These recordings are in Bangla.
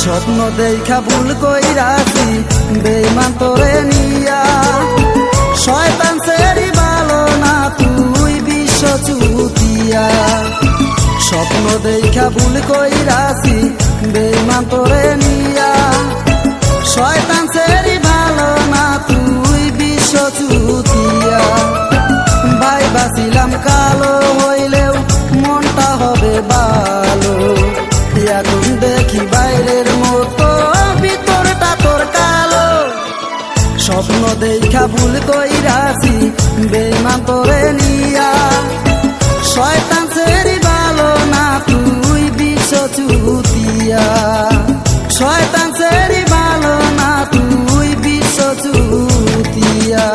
স্বপ্ন দেখা ভুল কইরাছি বেঈমান তোরে নিয়া শয়তান সেরি ভালো না তুই বিশ্ব চুতিয়া স্বপ্ন দেখা ভুল কইরাছি বেঈমান তোরে নিয়া শয়তান সেরি ভালো না তুই বিশ্ব চুতিয়া ভাই বাসিলাম কালো হইলেও মনটা হবে ভালো এখন দেখি বাইরের মতো ভিতরটা তোর কালো স্বপ্ন দেখা ভুল কইরাছি বেঈমান তোরে নিয়া শয়তান সেরি ভালো না তুই বিশ্ব চুতিয়া শয়তান সেরি ভালো না তুই বিশ্ব চুতিয়া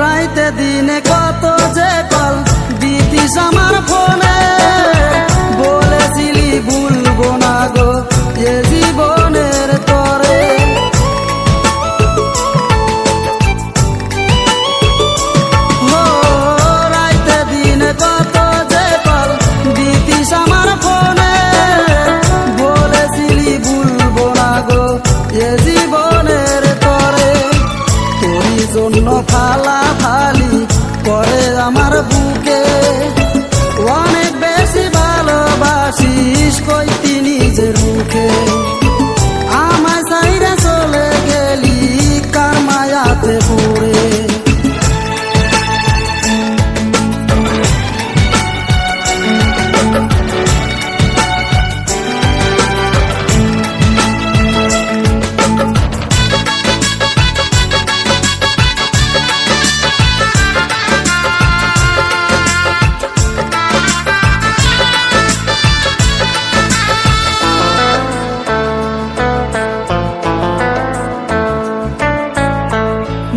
রাইতে দিনে কত যে কল দিতিস আমার ফোনে বলেছিলি ভুলবো না গো এ জীবনের তরে রাইতে দিনে কত যে কল দিতিস আমার ফোনে বলেছিলি ভুলবো না গো এ জীবনের তরে তোর জন্য ফালা ফালি করে আমার বুকে অনেক বেশি ভালোবাসিস কইতি নিজের মুখে আমায় সাইরে চলে গেলি কার মায়াতে পড়ে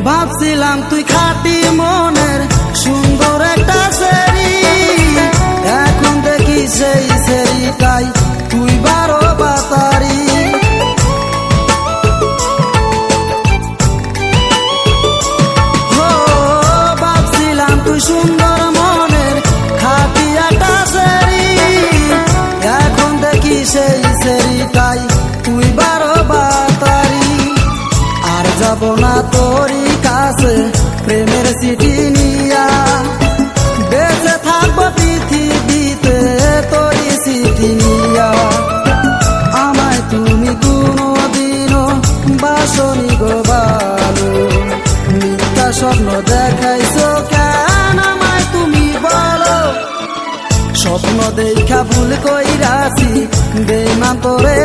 ভাবছিলাম তুই খাঁটি মনের সুন্দর একটা সেরি এখন দেখি সেই সেরিটাই তুই 12 বাতারি ভাবছিলাম তুই সুন্দর মনের খাঁটি একটা সেরি এখন দেখি সেই সেরিটাই তুই 12 বাতারি আর যাব না তোরই কাছে প্রেমের চিঠি নিয়া বেঁচে থাকবো পৃথিবীতে তোরই চিঠি নিয়া আমায় তুমি কোনোদিনও বাসনি গো ভালো মিথ্যা স্বপ্ন দেখাইছো কেন আমায় তুমি বলো স্বপ্ন দেখা ভুল কইরাছি বেঈমান তোরে